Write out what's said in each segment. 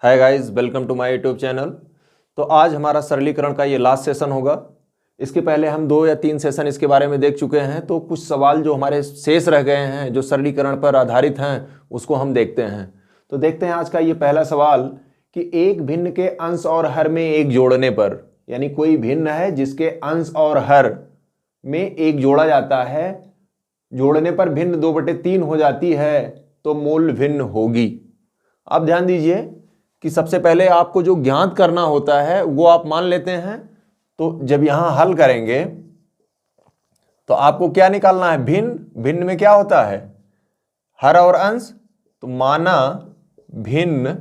Hi guys, welcome to my YouTube channel. तो आज हमारा सरलीकरण का ये लास्ट सेशन होगा। इसके पहले हम 2 या 3 सेशन इसके बारे में देख चुके हैं, तो कुछ सवाल जो हमारे शेष रह गए हैं जो सरलीकरण पर आधारित हैं उसको हम देखते हैं। तो देखते हैं आज का ये पहला सवाल कि एक भिन्न के अंश और हर में एक जोड़ने पर, यानी कोई भिन्न है जिसके अंश और हर में एक जोड़ा जाता है, जोड़ने पर भिन्न 2/3 हो जाती है तो मूल भिन्न होगी। अब ध्यान दीजिए कि सबसे पहले आपको जो ज्ञात करना होता है वो आप मान लेते हैं। तो जब यहां हल करेंगे तो आपको क्या निकालना है? भिन्न। भिन्न में क्या होता है? हर और अंश। तो माना भिन्न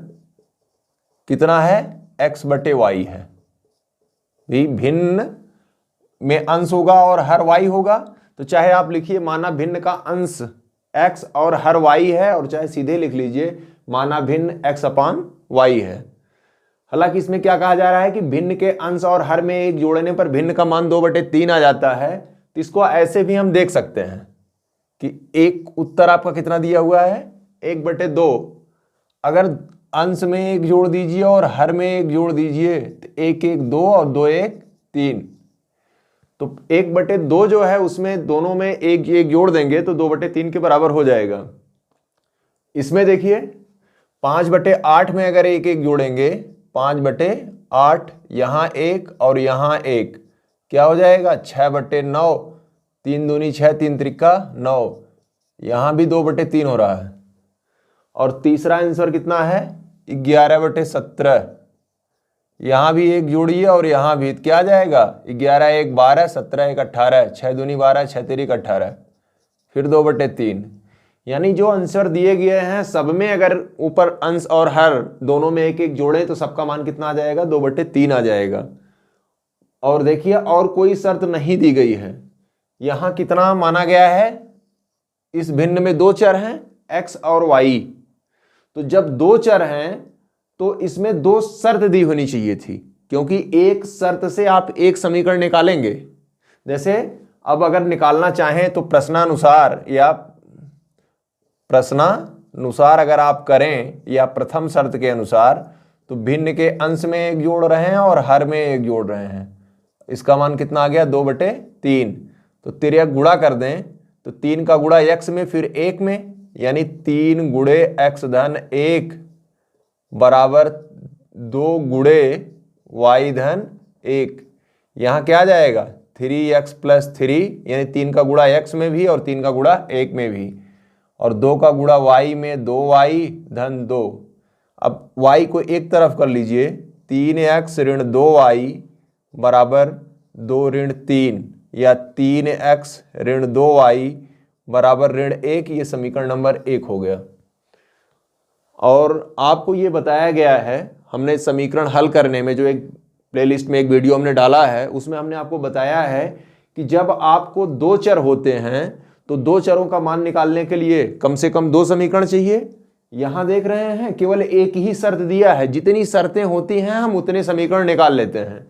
कितना है? x/y है। भी भिन्न में अंश होगा और हर y होगा, तो चाहे आप लिखिए माना भिन्न का अंश x और हर y है, और चाहे सीधे लिख लीजिए माना भिन्न x/y है। हालांकि इसमें क्या कहा जा रहा है कि भिन्न के अंश और हर में एक जोड़ने पर भिन्न का मान 2/3 आ जाता है। तो इसको ऐसे भी हम देख सकते हैं कि एक उत्तर आपका कितना दिया हुआ है? 1/2। अगर अंश में एक जोड़ दीजिए और हर में एक जोड़ दीजिए तो 1 1 2 और 2 1 3। तो 1/2 जो है उसमें दोनों में एक एक जोड़ देंगे तो 2/3 के बराबर हो जाएगा। इसमें देखिए 5/8 में अगर एक एक जोड़ेंगे, 5/8, यहां एक और यहां एक, क्या हो जाएगा? 6/9। 3 दूनी 6, 3 त्रिका 9। यहां भी 2/3 हो रहा है। और तीसरा आंसर कितना है? 11/17। यहां भी एक जोड़िए और यहां भी, क्या आ जाएगा? 11 1 12, 17 1 18, 6 दूनी 12, 6 3 18, फिर 2/3। यानी जो आंसर दिए गए हैं सब में अगर ऊपर अंश और हर दोनों में एक एक जोड़े तो सबका मान कितना आ जाएगा? 2/3 आ जाएगा। और देखिए और कोई शर्त नहीं दी गई है। यहां कितना माना गया है? इस भिन्न में 2 चर हैं, x और y। तो जब 2 चर हैं तो इसमें 2 शर्त दी होनी चाहिए थी, क्योंकि एक शर्त से आप एक समीकरण निकालेंगे। जैसे अब अगर निकालना चाहें तो प्रश्नानुसार अगर आप करें या प्रथम शर्त के अनुसार, तो भिन्न के अंश में एक जोड़ रहे हैं और हर में एक जोड़ रहे हैं, इसका मान कितना आ गया? 2/3। तो तिर्यक गुणा कर दें तो 3 का गुणा x में फिर 1 में, यानी 3 × x-1 बराबर 2 × y-1। यहां क्या आ जाएगा? 3x + 3, यानी 3 का गुणा x में भी और 3 का गुणा 1 में भी, और 2 का गुणा y में 2y-2। अब y को एक तरफ कर लीजिए, 3x - 2y बराबर 2 ऋण 3, या 3x - 2y बराबर ऋण 1। ये समीकरण नंबर 1 हो गया। और आपको ये बताया गया है, हमने समीकरण हल करने में जो एक प्लेलिस्ट में एक वीडियो हमने डाला है उसमें हमने आपको बताया है कि जब आपको 2 चर होते हैं तो 2 चरों का मान निकालने के लिए कम से कम 2 समीकरण चाहिए। यहां देख रहे हैं केवल एक ही शर्त दिया है, जितनी शर्तें होती हैं हम उतने समीकरण निकाल लेते हैं।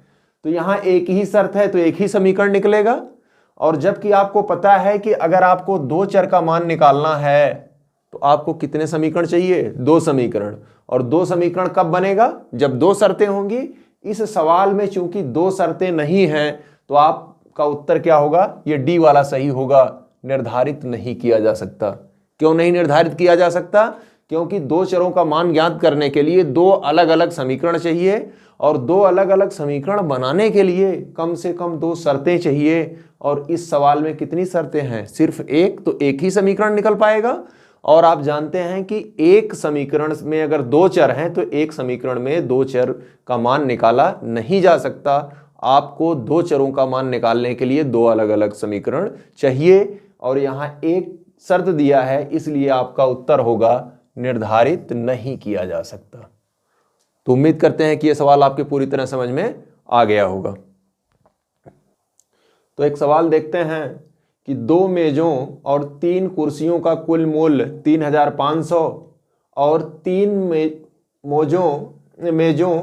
तो यहां एक ही शर्त है तो एक ही समीकरण निकलेगा। और जबकि आपको पता है कि अगर आपको 2 चर का मान निकालना है तो आपको कितने समीकरण चाहिए? 2 समीकरण। और 2 समीकरण कब बनेगा? जब 2 शर्तें होंगी। इस सवाल में चूंकि 2 शर्तें नहीं हैं तो आपका उत्तर क्या होगा? ये डी वाला सही होगा। निर्धारित नहीं किया जा सकता। क्यों नहीं निर्धारित किया जा सकता? क्योंकि 2 चरों का मान ज्ञात करने के लिए 2 अलग अलग समीकरण चाहिए, और 2 अलग अलग समीकरण बनाने के लिए कम से कम 2 शर्तें चाहिए। और इस सवाल में कितनी शर्तें हैं? सिर्फ एक। तो एक ही समीकरण निकल पाएगा। और आप जानते हैं कि एक समीकरण में अगर 2 चर हैं तो एक समीकरण में 2 चर का मान निकाला नहीं जा सकता। आपको 2 चरों का मान निकालने के लिए 2 अलग अलग समीकरण चाहिए। और यहां एक शर्त दिया है, इसलिए आपका उत्तर होगा निर्धारित नहीं किया जा सकता। तो उम्मीद करते हैं कि यह सवाल आपके पूरी तरह समझ में आ गया होगा। तो एक सवाल देखते हैं कि 2 मेजों और 3 कुर्सियों का कुल मूल्य 3500 और 3 मेजों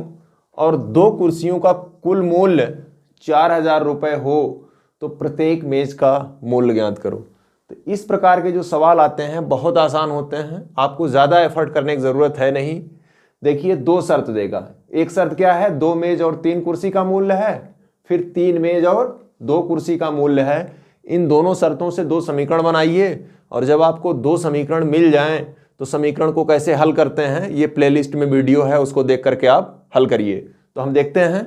और 2 कुर्सियों का कुल मूल्य 4000 रुपये हो तो प्रत्येक मेज का मूल्य ज्ञात करो। तो इस प्रकार के जो सवाल आते हैं बहुत आसान होते हैं, आपको ज़्यादा एफर्ट करने की ज़रूरत है नहीं। देखिए दो शर्त देगा। एक शर्त क्या है, 2 मेज और 3 कुर्सी का मूल्य है, फिर 3 मेज और 2 कुर्सी का मूल्य है। इन दोनों शर्तों से 2 समीकरण बनाइए, और जब आपको 2 समीकरण मिल जाएं तो समीकरण को कैसे हल करते हैं ये प्लेलिस्ट में वीडियो है, उसको देख करके आप हल करिए। तो हम देखते हैं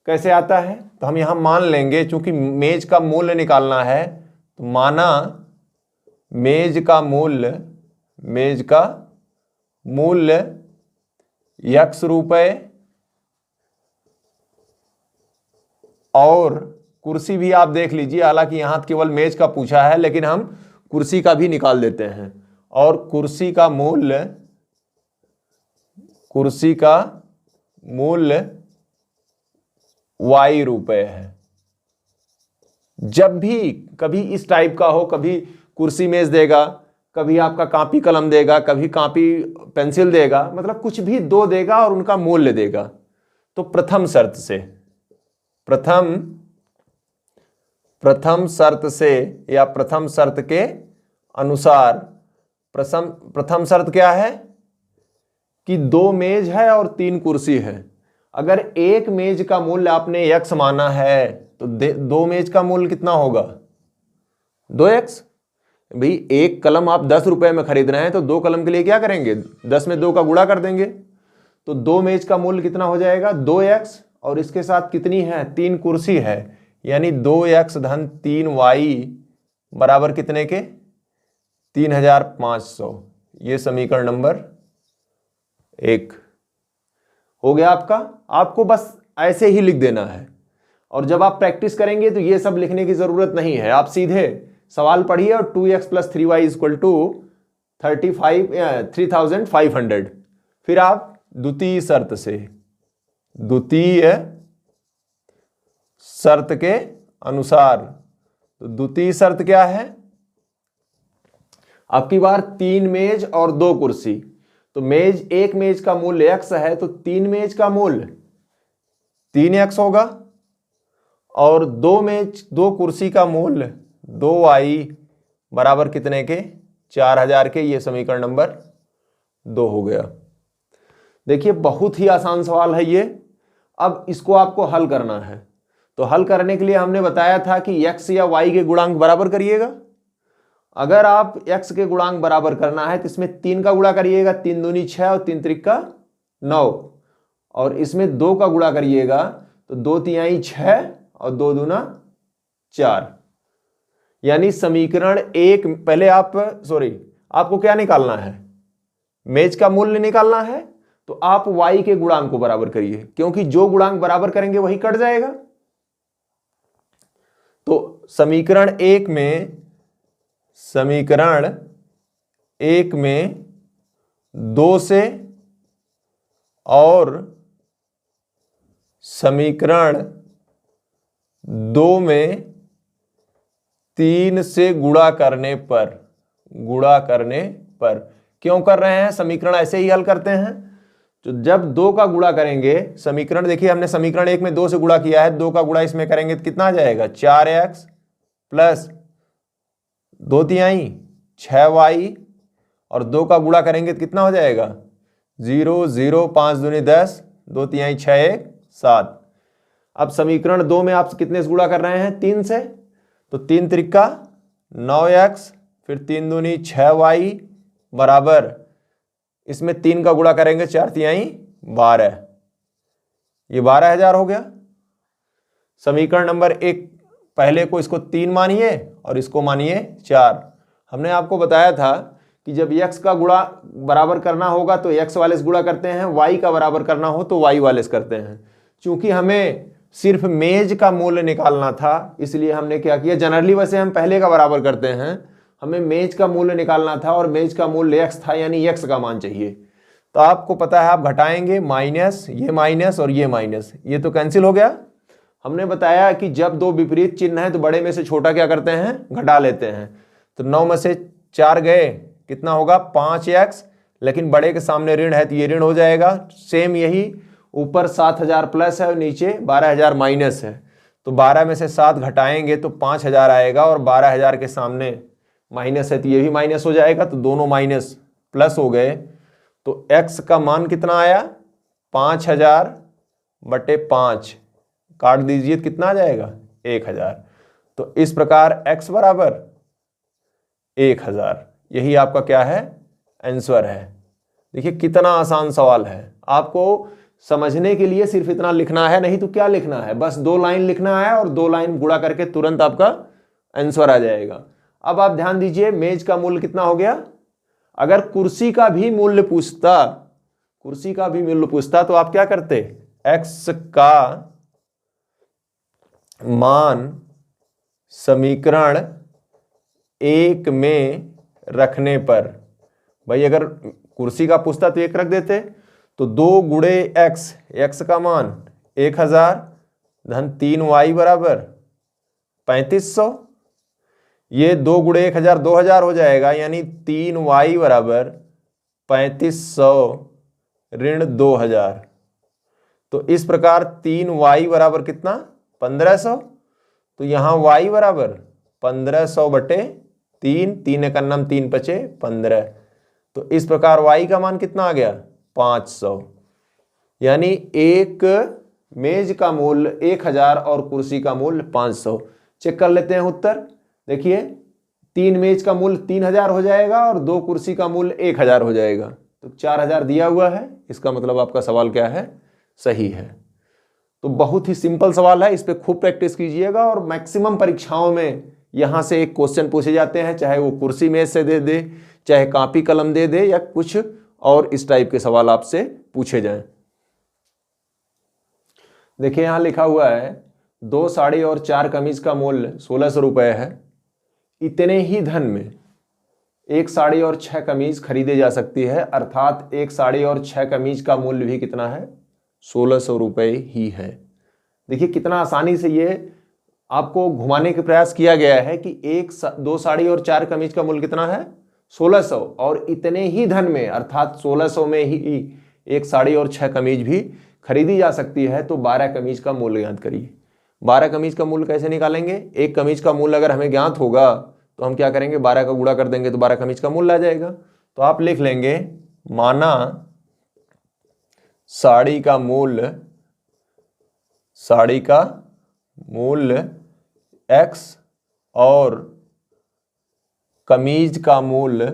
कैसे आता है। तो हम यहां मान लेंगे, चूंकि मेज का मूल्य निकालना है, तो माना मेज का मूल्य x रुपए और कुर्सी भी आप देख लीजिए, हालांकि यहां केवल मेज का पूछा है, लेकिन हम कुर्सी का भी निकाल देते हैं। और कुर्सी का मूल्य y रुपए है। जब भी कभी इस टाइप का हो, कभी कुर्सी मेज देगा, कभी आपका कॉपी कलम देगा, कभी कॉपी पेंसिल देगा, मतलब कुछ भी 2 देगा और उनका मूल्य देगा, तो प्रथम शर्त से या प्रथम शर्त के अनुसार, प्रथम शर्त क्या है कि 2 मेज है और 3 कुर्सी है। अगर एक मेज का मूल्य आपने x माना है तो 2 मेज का मूल्य कितना होगा, 2x। भाई एक कलम आप 10 रुपए में खरीद रहे हैं तो 2 कलम के लिए क्या करेंगे, 10 में 2 का गुणा कर देंगे। तो 2 मेज का मूल्य कितना हो जाएगा, 2x, और इसके साथ कितनी है, 3 कुर्सी है, यानी 2x धन 3y बराबर कितने के, 3500। ये समीकरण नंबर 1 हो गया आपका। आपको बस ऐसे ही लिख देना है, और जब आप प्रैक्टिस करेंगे तो ये सब लिखने की जरूरत नहीं है, आप सीधे सवाल पढ़िए और 2x + 3y = 3500। फिर आप द्वितीय शर्त के अनुसार, तो द्वितीय शर्त क्या है, आपकी बार 3 मेज और 2 कुर्सी। तो एक मेज का मूल्य x है, तो 3 मेज का मूल्य 3x होगा, और 2 कुर्सी का मूल्य 2y बराबर कितने के, 4000 के। ये समीकरण नंबर 2 हो गया। देखिए बहुत ही आसान सवाल है ये। अब इसको आपको हल करना है, तो हल करने के लिए हमने बताया था कि x या y के गुणांक बराबर करिएगा। अगर आप x के गुणांक बराबर करना है तो इसमें 3 का गुणा करिएगा, 3 दूनी 6 और 3 त्रिका 9, और इसमें 2 का गुणा करिएगा तो 2 तिहाई 6 और 2 दूना 4। यानी समीकरण 1, पहले आपको क्या निकालना है, मेज का मूल्य निकालना है, तो आप y के गुणांक को बराबर करिए, क्योंकि जो गुणांक बराबर करेंगे वही कट जाएगा। तो समीकरण 1 में 2 से और समीकरण 2 में 3 से गुणा करने पर क्यों कर रहे हैं, समीकरण ऐसे ही हल करते हैं। तो जब 2 का गुणा करेंगे, समीकरण देखिए हमने समीकरण 1 में 2 से गुणा किया है, 2 का गुणा इसमें करेंगे तो कितना आ जाएगा, 4x प्लस 2 तिहाई 6y, और 2 का गुणा करेंगे तो कितना हो जाएगा, 0 0 5 दूनी 10, 2 तिहाई 6 1 7। अब समीकरण 2 में आप कितने से गुणा कर रहे हैं, 3 से, तो 3 त्रिका 9x, फिर 3 दूनी 6y बराबर, इसमें 3 का गुणा करेंगे 4 तिहाई 12, ये 12000 हो गया। समीकरण नंबर 1 पहले को इसको 3 मानिए और इसको मानिए 4। हमने आपको बताया था कि जब x का गुणा बराबर करना होगा तो x वाले से गुणा करते हैं, y का बराबर करना हो तो y वाले से करते हैं। चूंकि हमें सिर्फ मेज का मूल्य निकालना था, इसलिए हमने क्या किया, जनरली वैसे हम पहले का बराबर करते हैं, हमें मेज का मूल्य निकालना था और मेज का मूल्य x था, यानी x का मान चाहिए। तो आपको पता है आप घटाएंगे, माइनस ये माइनस और ये माइनस, ये तो कैंसिल हो गया। हमने बताया कि जब 2 विपरीत चिन्ह है तो बड़े में से छोटा क्या करते हैं, घटा लेते हैं। तो 9 में से 4 गए, कितना होगा, 5x, लेकिन बड़े के सामने ऋण है तो ये ऋण हो जाएगा। सेम यही ऊपर 7000 प्लस है और नीचे 12000 माइनस है, तो 12 में से 7 घटाएंगे तो 5000 आएगा, और 12000 के सामने माइनस है तो ये भी माइनस हो जाएगा, तो दोनों माइनस प्लस हो गए। तो तो x का मान कितना आया 5000/5 काट दीजिए, कितना आ जाएगा 1000। तो इस प्रकार x बराबर 1000, यही आपका क्या है आंसर है। देखिए कितना आसान सवाल है, आपको समझने के लिए सिर्फ इतना लिखना है, नहीं तो क्या लिखना है, बस 2 लाइन लिखना है और 2 लाइन गुणा करके तुरंत आपका आंसर आ जाएगा। अब आप ध्यान दीजिए मेज का मूल्य कितना हो गया। अगर कुर्सी का भी मूल्य पूछता तो आप क्या करते, x का मान समीकरण 1 में रखने पर, भाई अगर कुर्सी का पूछता तो 1 रख देते, तो 2 गुणे x का मान 1000 धन 3y बराबर 3500, ये 2 गुणे 1000 2000 हो जाएगा, यानी 3y बराबर 3500 ऋण 2000। तो इस प्रकार 3y बराबर कितना 1500, तो यहां y बराबर 1500/3, 3 एक अन्नम 3 पचे 15, तो इस प्रकार y का मान कितना आ गया 500। यानी एक मेज का मूल्य 1000 और कुर्सी का मूल्य 500। चेक कर लेते हैं उत्तर। देखिए 3 मेज का मूल्य 3000 हो जाएगा और 2 कुर्सी का मूल्य 1000 हो जाएगा, तो 4000 दिया हुआ है, इसका मतलब आपका सवाल क्या है सही है। तो बहुत ही सिंपल सवाल है, इस पे खूब प्रैक्टिस कीजिएगा और मैक्सिमम परीक्षाओं में यहां से एक क्वेश्चन पूछे जाते हैं, चाहे वो कुर्सी मेज से दे दे, चाहे कॉपी कलम दे दे, या कुछ और इस टाइप के सवाल आपसे पूछे जाएं। देखिए यहां लिखा हुआ है 2 साड़ी और 4 कमीज का मूल्य 1600 रुपये है, इतने ही धन में 1 साड़ी और 6 कमीज खरीदे जा सकती है, अर्थात 1 साड़ी और 6 कमीज का मूल्य भी कितना है 1600 रुपये ही है। देखिए कितना आसानी से ये आपको घुमाने का प्रयास किया गया है कि 2 साड़ी और 4 कमीज का मूल्य कितना है 1600, और इतने ही धन में अर्थात 1600 में ही 1 साड़ी और 6 कमीज भी खरीदी जा सकती है। तो 12 कमीज का मूल्य ज्ञात करिए। 12 कमीज का मूल्य कैसे निकालेंगे, एक कमीज का मूल्य अगर हमें ज्ञात होगा तो हम क्या करेंगे 12 का गुणा कर देंगे तो 12 कमीज का मूल्य आ जाएगा। तो आप लिख लेंगे माना साड़ी का मूल्य x और कमीज का मूल्य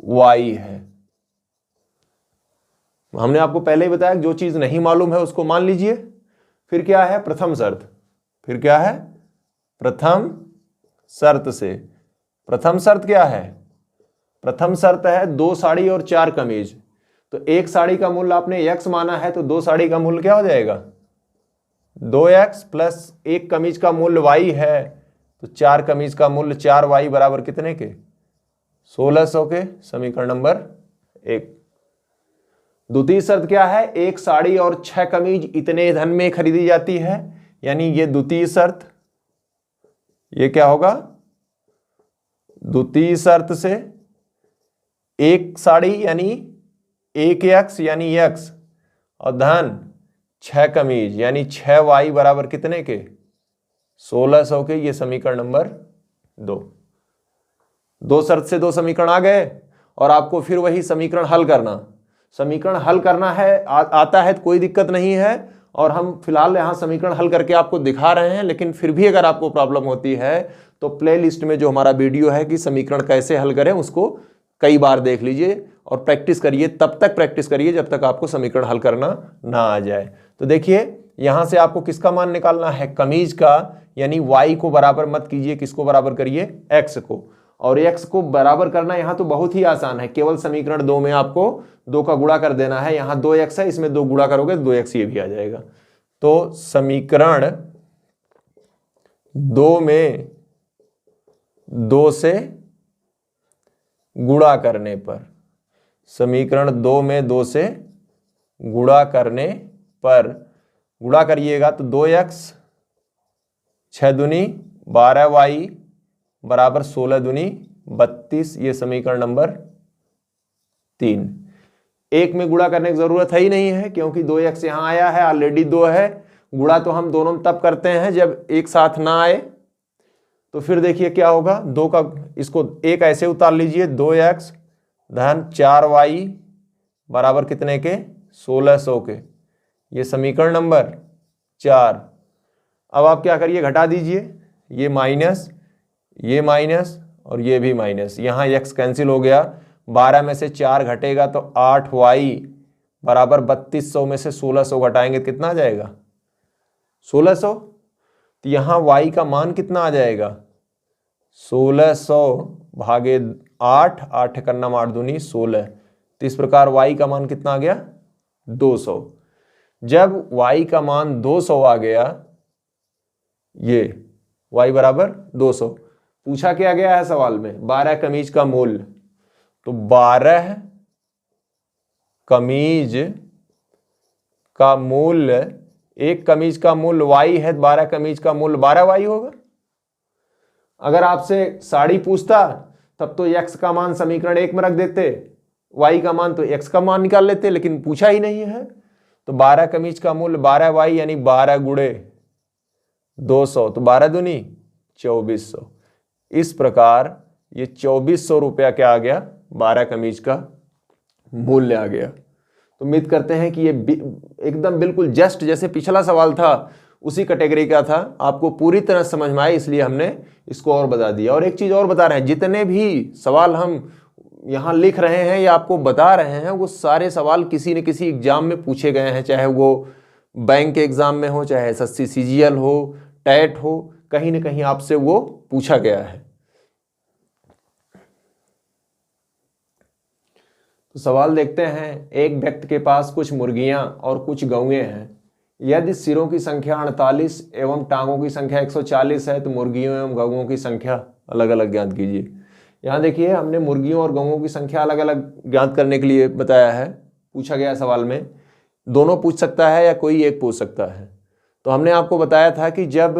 y है। हमने आपको पहले ही बताया जो चीज नहीं मालूम है उसको मान लीजिए। फिर क्या है प्रथम शर्त से प्रथम शर्त क्या है, प्रथम शर्त है 2 साड़ी और 4 कमीज। तो 1 साड़ी का मूल्य आपने x माना है, तो 2 साड़ी का मूल्य क्या हो जाएगा 2x प्लस 1 कमीज का मूल्य y है, तो 4 कमीज का मूल्य 4y बराबर कितने के 1600 के। समीकरण नंबर 1। द्वितीय शर्त क्या है, 1 साड़ी और 6 कमीज इतने धन में खरीदी जाती है, यानी ये द्वितीय शर्त, ये क्या होगा द्वितीय शर्त से 1 साड़ी यानी 1x यानी x और धन 6 कमीज यानी 6y बराबर कितने के 1600 के। ये समीकरण नंबर 2 शर्त से 2 समीकरण आ गए और आपको फिर वही समीकरण हल करना है। आता है तो कोई दिक्कत नहीं है, और हम फिलहाल यहाँ समीकरण हल करके आपको दिखा रहे हैं। लेकिन फिर भी अगर आपको प्रॉब्लम होती है तो प्लेलिस्ट में जो हमारा वीडियो है कि समीकरण कैसे हल करें उसको कई बार देख लीजिए और प्रैक्टिस करिए, तब तक प्रैक्टिस करिए जब तक आपको समीकरण हल करना ना आ जाए। तो देखिए यहां से आपको किसका मान निकालना है कमीज का, यानी y को बराबर मत कीजिए, किसको बराबर करिए x को, और x को बराबर करना यहां तो बहुत ही आसान है, केवल समीकरण 2 में आपको 2 का गुणा कर देना है। यहां 2x है, इसमें 2 गुणा करोगे तो 2x ये भी आ जाएगा। तो समीकरण 2 में 2 से गुणा करने पर, समीकरण 2 में 2 से गुणा करने पर गुणा करिएगा तो 2x 6 दूनी 12y बराबर 16 दूनी 32। ये समीकरण नंबर 3। 1 में गुणा करने की जरूरत है ही नहीं है क्योंकि 2x यहां आया है, ऑलरेडी 2 है। गुणा तो हम दोनों में तब करते हैं जब एक साथ ना आए। तो फिर देखिए क्या होगा, 2 का इसको एक ऐसे उतार लीजिए, 2x धन 4y बराबर कितने के, 1600 के। ये समीकरण नंबर 4। अब आप क्या करिए, घटा दीजिए, ये माइनस और ये भी माइनस, यहाँ x कैंसिल हो गया, 12 में से 4 घटेगा तो 8y बराबर 3200 में से 1600 घटाएंगे कितना आ जाएगा, 1600। तो यहाँ y का मान कितना आ जाएगा, 1600 भागे 8, 8 का नाम 8 दूनी 16। तो इस प्रकार y का मान कितना आ गया, 200। जब y का मान 200 आ गया, ये y बराबर 200, पूछा क्या गया है सवाल में, 12 कमीज का मूल्य। तो 12 कमीज का मूल्य, एक कमीज का मूल्य y है, 12 कमीज का मूल्य 12y होगा। अगर आपसे साड़ी पूछता तब तो x का मान समीकरण 1 में रख देते, y का मान तो x का मान निकाल लेते, लेकिन पूछा ही नहीं है। तो 12 कमीज का मूल्य 12y यानी 12 गुणे 200, तो 12 दूनी 2400। इस प्रकार ये 2400 रुपया क्या आ गया, 12 कमीज का मूल्य आ गया। तो उम्मीद करते हैं कि ये एकदम बिल्कुल जस्ट जैसे पिछला सवाल था उसी कैटेगरी का था, आपको पूरी तरह समझ में आए, इसलिए हमने इसको और बता दिया। और एक चीज और बता रहे हैं, जितने भी सवाल हम यहाँ लिख रहे हैं या आपको बता रहे हैं, वो सारे सवाल किसी न किसी एग्जाम में पूछे गए हैं, चाहे वो बैंक के एग्जाम में हो, चाहे SSC CGL हो, टेट हो, कहीं ना कहीं आपसे वो पूछा गया है। तो सवाल देखते हैं, एक व्यक्ति के पास कुछ मुर्गियां और कुछ गौएं हैं। यदि सिरों की संख्या 48 एवं टांगों की संख्या 140 है तो मुर्गियों एवं गौओं की संख्या अलग अलग ज्ञात कीजिए। यहाँ देखिए, हमने मुर्गियों और गौओं की संख्या अलग अलग ज्ञात करने के लिए बताया है, पूछा गया सवाल में। दोनों पूछ सकता है या कोई एक पूछ सकता है। तो हमने आपको बताया था कि जब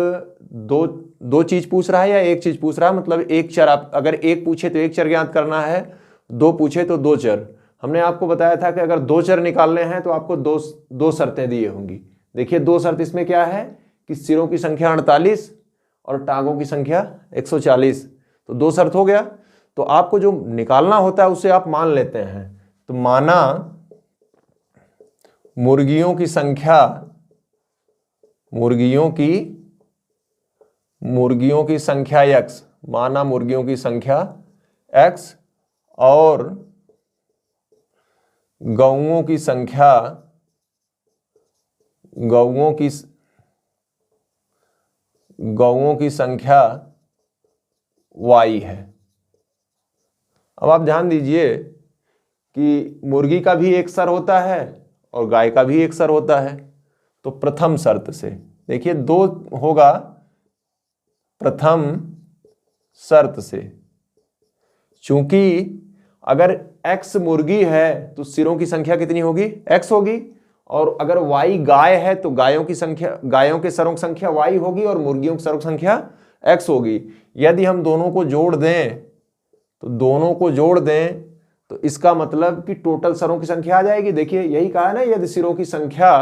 दो चीज पूछ रहा है या एक चीज पूछ रहा है, मतलब एक चर, आप अगर एक पूछे तो एक चर ज्ञात करना है, 2 पूछे तो 2 चर। हमने आपको बताया था कि अगर 2 चर निकालने हैं तो आपको दो शर्तें दी होंगी। देखिए 2 शर्त इसमें क्या है कि सिरों की संख्या 48 और टांगों की संख्या 140, तो 2 शर्त हो गया। तो आपको जो निकालना होता है उसे आप मान लेते हैं। तो माना मुर्गियों की संख्या x, माना मुर्गियों की संख्या x और गौओं की संख्या y है। अब आप ध्यान दीजिए कि मुर्गी का भी एक सर होता है और गाय का भी एक सर होता है। तो प्रथम शर्त से देखिए 2 होगा, प्रथम शर्त से, चूंकि अगर x मुर्गी है तो सिरों की संख्या कितनी होगी, x होगी, और अगर y गाय है तो गायों की संख्या, गायों के सरों की संख्या y होगी और मुर्गियों की सरों की संख्या x होगी। यदि हम दोनों को जोड़ दें तो इसका मतलब कि टोटल सरों की संख्या आ जाएगी। देखिए यही कहा है ना, यदि सिरों की संख्या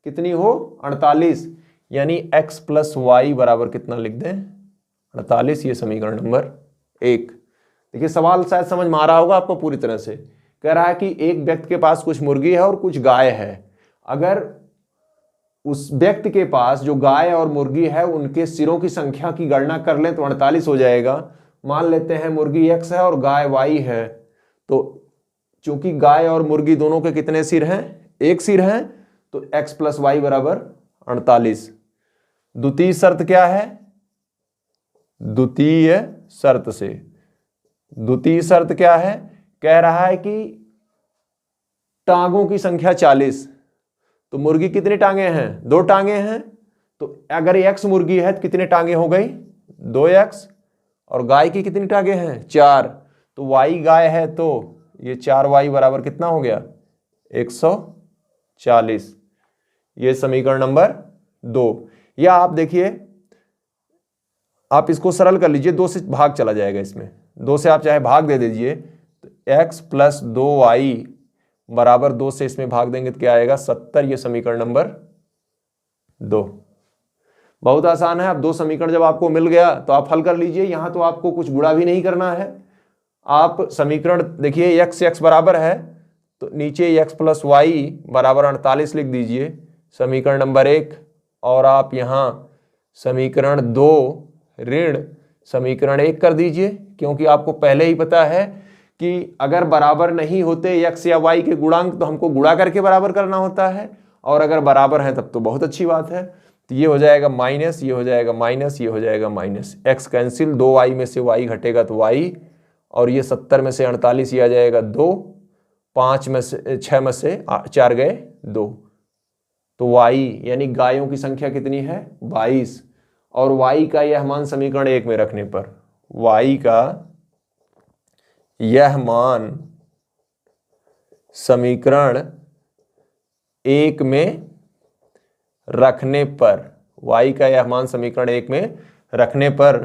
कितनी हो 48, यानी x प्लस वाई बराबर कितना लिख दें, 48। ये समीकरण नंबर 1। देखिए सवाल शायद समझ में आ रहा होगा आपको पूरी तरह से। कह रहा है कि एक व्यक्ति के पास कुछ मुर्गी है और कुछ गाय है। अगर उस व्यक्ति के पास जो गाय और मुर्गी है उनके सिरों की संख्या की गणना कर लें तो 48 हो जाएगा। मान लेते हैं मुर्गी x है और गाय y है, तो चूंकि गाय और मुर्गी दोनों के कितने सिर हैं, एक सिर हैं, तो x प्लस वाई बराबर 48। द्वितीय शर्त क्या है, द्वितीय शर्त क्या है, कह रहा है कि टांगों की संख्या 40। तो मुर्गी कितनी टांगे हैं, 2 टांगे हैं। तो अगर x मुर्गी है तो कितने टांगे हो गई, 2x, और गाय की कितनी टांगे हैं, 4। तो y गाय है तो ये 4y बराबर कितना हो गया, 140। ये समीकरण नंबर 2। या आप देखिए, आप इसको सरल कर लीजिए, 2 से भाग चला जाएगा, इसमें 2 से आप चाहे भाग दे दीजिए, तो x प्लस 2y बराबर 2 से इसमें भाग देंगे तो क्या आएगा, 70। ये समीकरण नंबर 2। बहुत आसान है। अब दो समीकरण जब आपको मिल गया तो आप हल कर लीजिए। यहाँ तो आपको कुछ गुणा भी नहीं करना है। आप समीकरण देखिए, x बराबर है तो नीचे x प्लस वाई बराबर 48 लिख दीजिए, समीकरण नंबर 1। और आप यहाँ समीकरण 2 ऋण समीकरण 1 कर दीजिए, क्योंकि आपको पहले ही पता है कि अगर बराबर नहीं होते x या y के गुणांक तो हमको गुणा करके बराबर करना होता है, और अगर बराबर है तब तो बहुत अच्छी बात है। तो ये हो जाएगा माइनस, ये हो जाएगा माइनस, ये हो जाएगा माइनस, x कैंसिल, 2y में से y घटेगा तो y, और ये 70 में से 48 ये आ जाएगा 2, 5 में से 6 में से 4 गए 2, तो y यानी गायों की संख्या कितनी है 22। और y का यह मान समीकरण 1 में रखने पर, y का यह मान समीकरण 1 में रखने पर, y का यह मान समीकरण 1 में रखने पर,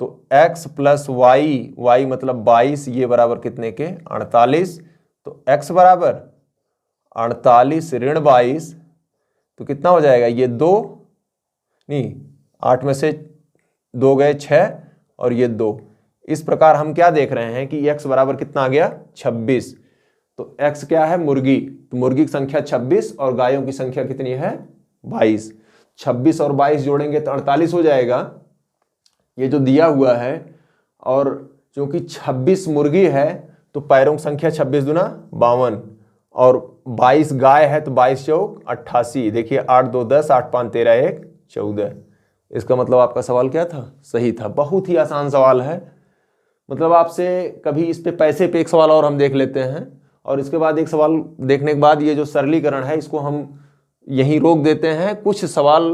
तो x प्लस वाई, वाई मतलब 22, ये बराबर कितने के 48। तो x बराबर 48 ऋण 22, तो कितना हो जाएगा ये 2 नहीं, 8 में से 2 गए 6, और ये 2। इस प्रकार हम क्या देख रहे हैं कि x बराबर कितना आ गया 26। तो x क्या है मुर्गी, तो मुर्गी की संख्या 26 और गायों की संख्या कितनी है 22। 26 और 22 जोड़ेंगे तो 48 हो जाएगा, ये जो दिया हुआ है। और क्योंकि 26 मुर्गी है तो पैरों की संख्या 26 दूना 52, और 22 गाय है तो 22 चौक 88। देखिए 8 2 10, 8 5 13 1 14। इसका मतलब आपका सवाल क्या था, सही था। बहुत ही आसान सवाल है। मतलब आपसे कभी इस पे पैसे पे एक सवाल और हम देख लेते हैं, और इसके बाद एक सवाल देखने के बाद ये जो सरलीकरण है इसको हम यहीं रोक देते हैं। कुछ सवाल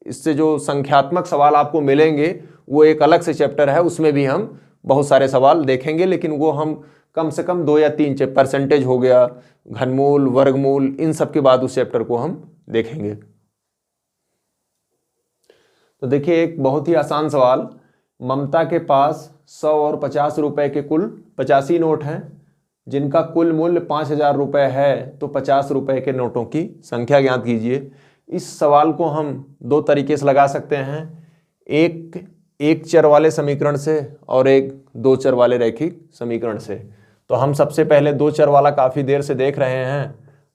इससे जो संख्यात्मक सवाल आपको मिलेंगे वो एक अलग से चैप्टर है, उसमें भी हम बहुत सारे सवाल देखेंगे, लेकिन वो हम कम से कम 2 या 3 परसेंटेज हो गया, घनमूल, वर्गमूल, इन सब के बाद उस चैप्टर को हम देखेंगे। तो देखिए एक बहुत ही आसान सवाल, ममता के पास 100 और 50 रुपए के कुल 85 नोट हैं, जिनका कुल मूल्य 5000 रुपए है, तो 50 रुपए के नोटों की संख्या ज्ञात कीजिए। इस सवाल को हम 2 तरीके से लगा सकते हैं, एक चर वाले समीकरण से और एक 2 चर वाले रैखिक समीकरण से। तो हम सबसे पहले 2 चर वाला काफ़ी देर से देख रहे हैं,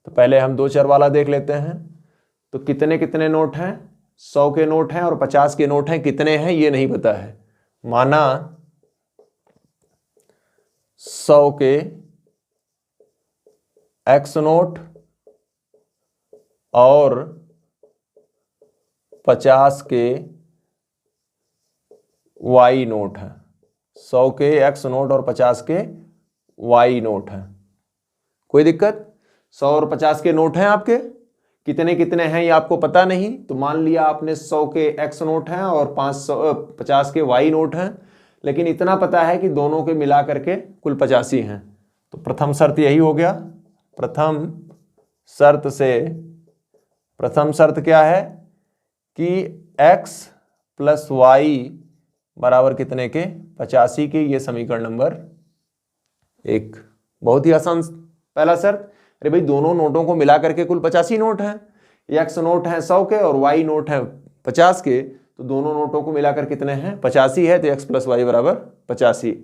तो पहले हम 2 चर वाला देख लेते हैं। तो कितने कितने नोट हैं, 100 के नोट हैं और 50 के नोट हैं, कितने हैं ये नहीं पता है। माना 100 के x नोट और 50 के y नोट है। 100 के x नोट और 50 के y नोट है। कोई दिक्कत? 100 और 50 के नोट हैं आपके, कितने कितने हैं ये आपको पता नहीं, तो मान लिया आपने 100 के x नोट हैं और 50 के y नोट हैं, लेकिन इतना पता है कि दोनों के मिला करके कुल 85 हैं। तो प्रथम शर्त यही हो गया। प्रथम शर्त क्या है कि x प्लस वाई बराबर कितने के 85 के, ये समीकरण नंबर 1। बहुत ही आसान पहला शर्त। अरे भाई दोनों नोटों को मिला करके कुल 85 नोट हैं, x नोट हैं 100 के और y नोट हैं 50 के, तो दोनों नोटों को मिलाकर कितने हैं 85 है, तो x प्लस वाई बराबर 85।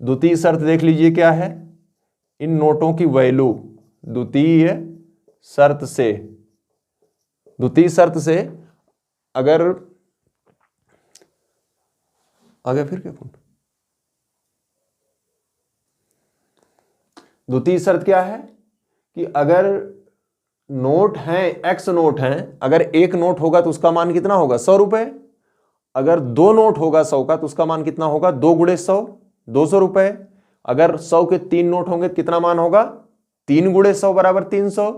द्वितीय शर्त देख लीजिए क्या है, इन नोटों की वैल्यू द्वितीय शर्त से अगर आगे फिर क्या पूछ, द्वितीय शर्त क्या है कि अगर नोट हैं x नोट हैं, अगर एक नोट होगा तो उसका मान कितना होगा 100 रुपए, अगर 2 नोट होगा 100 का तो उसका मान कितना होगा 2 गुणे 100 200 रुपए, अगर 100 के 3 नोट होंगे तो कितना मान होगा 3 गुणे 100 बराबर 300,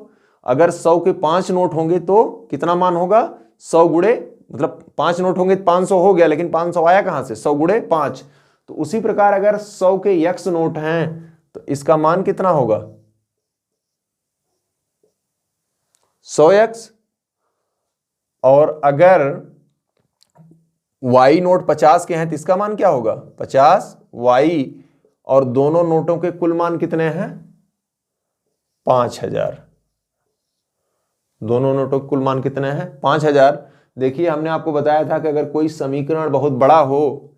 अगर 100 के 5 नोट होंगे तो कितना मान होगा 100 गुणे, मतलब 5 नोट होंगे तो 500 हो गया, लेकिन 500 आया कहां से 100 गुणे 5। तो उसी प्रकार अगर 100 के x नोट हैं तो इसका मान कितना होगा 100x, और अगर y नोट 50 के हैं तो इसका मान क्या होगा 50y, और दोनों नोटों के कुल मान कितने हैं 5000। दोनों नोटों के कुल मान कितने हैं 5000। देखिए हमने आपको बताया था कि अगर कोई समीकरण बहुत बड़ा हो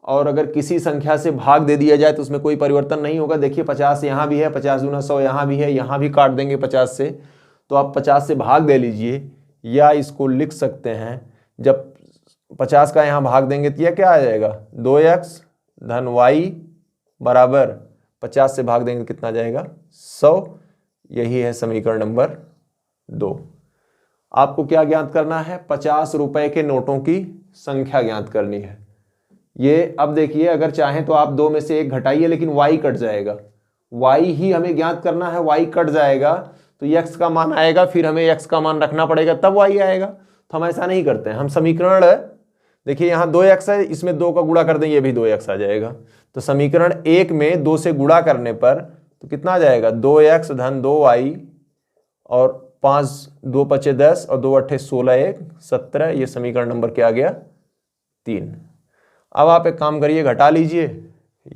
और अगर किसी संख्या से भाग दे दिया जाए तो उसमें कोई परिवर्तन नहीं होगा। देखिए 50 यहाँ भी है, 50 दूना 100 यहाँ भी है, यहाँ भी काट देंगे 50 से, तो आप 50 से भाग दे लीजिए, या इसको लिख सकते हैं जब 50 का यहाँ भाग देंगे तो यह क्या आ जाएगा 2x धन y बराबर 50 से भाग देंगे कितना जाएगा 100। यही है समीकरण नंबर 2। आपको क्या ज्ञात करना है, 50 रुपए के नोटों की संख्या ज्ञात करनी है। ये अब देखिए अगर चाहें तो आप 2 में से 1 घटाइए, लेकिन y कट जाएगा, y ही हमें ज्ञात करना है, y कट जाएगा तो x का मान आएगा, फिर हमें x का मान रखना पड़ेगा तब y आएगा। तो हम ऐसा नहीं करते हैं, हम समीकरण देखिए यहाँ 2x है, इसमें 2 का गुणा कर दें ये भी 2x आ जाएगा। तो समीकरण 1 में 2 से गुणा करने पर तो कितना आ जाएगा 2x धन 2y और 5 2 पचे 10 और 2 अट्ठे 16 1 17। ये समीकरण नंबर क्या आ गया 3। अब आप एक काम करिए, घटा लीजिए,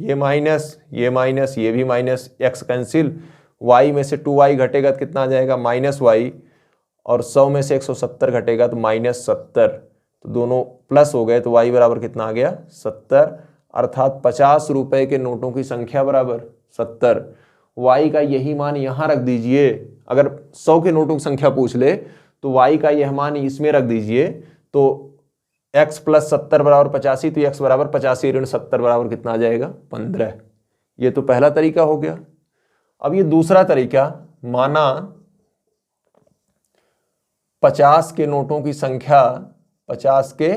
ये माइनस ये भी माइनस, x कैंसिल, y में से 2y घटेगा तो कितना आ जाएगा -y, और 100 में से 170 घटेगा तो -70, तो दोनों प्लस हो गए तो y बराबर कितना आ गया 70, अर्थात 50 रुपए के नोटों की संख्या बराबर 70। y का यही मान यहाँ रख दीजिए, अगर 100 के नोटों की संख्या पूछ ले तो y का यह मान इसमें रख दीजिए, तो x प्लस 70 बराबर 85, तो x बराबर 85 ऋण 70 बराबर कितना आ जाएगा 15। ये तो पहला तरीका हो गया। अब ये दूसरा तरीका, माना 50 के नोटों की संख्या 50 के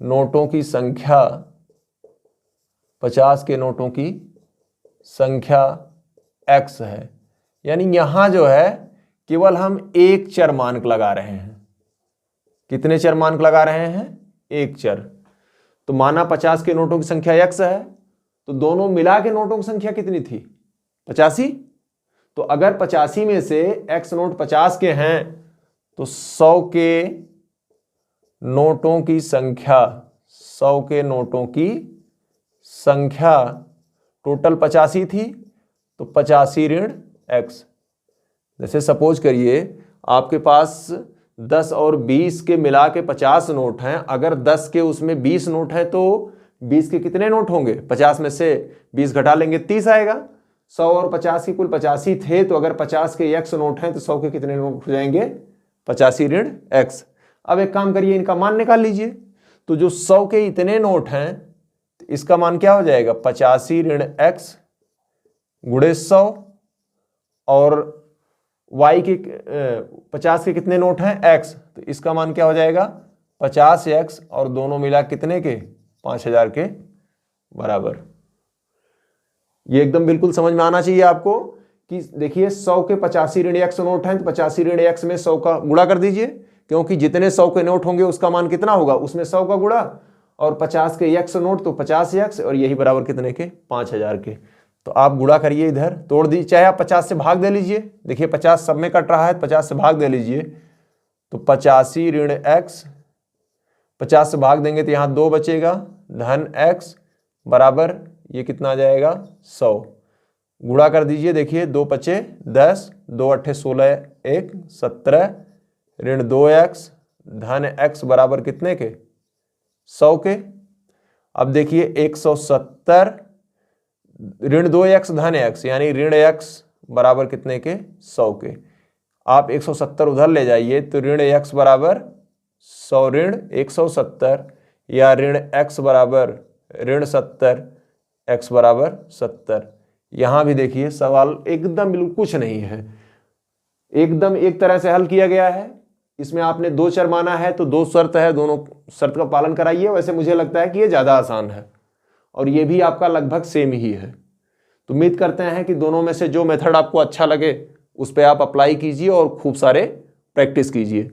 नोटों की संख्या 50 के नोटों की संख्या x है, यानी यहां जो है केवल हम एक चरमांक लगा रहे हैं। कितने चरमांक लगा रहे हैं, एक चर। तो माना 50 के नोटों की संख्या x है, तो दोनों मिला के नोटों की संख्या कितनी थी 85। तो अगर 85 में से x नोट 50 के हैं तो 100 के नोटों की संख्या 100 के नोटों की संख्या टोटल 85 थी, तो 85 ऋण x। जैसे सपोज करिए आपके पास 10 और 20 के मिला के 50 नोट हैं, अगर 10 के उसमें 20 नोट हैं तो 20 के कितने नोट होंगे, 50 में से 20 घटा लेंगे 30 आएगा। 100 और 50 की कुल 85 थे, तो अगर 50 के x नोट हैं तो 100 के कितने नोट हो जाएंगे 85 ऋण x। अब एक काम करिए, इनका मान निकाल लीजिए। तो जो 100 के इतने नोट हैं तो इसका मान क्या हो जाएगा 85 ऋण x गुणे 100, और y के 50 के कितने नोट हैं x, तो इसका मान क्या हो जाएगा 50x, और दोनों मिला कितने के 5000 के बराबर। ये एकदम बिल्कुल समझ में आना चाहिए आपको कि देखिए 100 के 85 ऋण x नोट हैं, तो 85 ऋण x में 100 का गुणा कर दीजिए, क्योंकि जितने 100 के नोट होंगे उसका मान कितना होगा, उसमें 100 का गुणा, और 50 के x नोट तो 50x, और यही बराबर कितने के 5000 के। तो आप गुणा करिए, इधर तोड़ दीजिए, चाहे आप 50 से भाग दे लीजिए। देखिए 50 सब में कट रहा है, 50 से भाग दे लीजिए, तो 85 ऋण x, 50 से भाग देंगे तो यहाँ 2 बचेगा, धन x बराबर ये कितना आ जाएगा 100। गुणा कर दीजिए, देखिए 2 पचे 10, 2 अट्ठे 16 1 17 ऋण 2x धन x बराबर कितने के 100 के। अब देखिए 170 ऋण 2x धन x, यानी ऋण x बराबर कितने के 100 के। आप 170 उधर ले जाइए तो ऋण x बराबर 100 ऋण 170, या ऋण x बराबर ऋण 70, x बराबर 70। यहां भी देखिए सवाल एकदम बिल्कुल कुछ नहीं है, एकदम एक तरह से हल किया गया है। इसमें आपने 2 चर माना है तो 2 शर्त है, दोनों शर्त का पालन कराइए। वैसे मुझे लगता है कि ये ज़्यादा आसान है, और ये भी आपका लगभग सेम ही है। तो उम्मीद करते हैं कि दोनों में से जो मेथड आपको अच्छा लगे उस पर आप अप्लाई कीजिए और खूब सारे प्रैक्टिस कीजिए।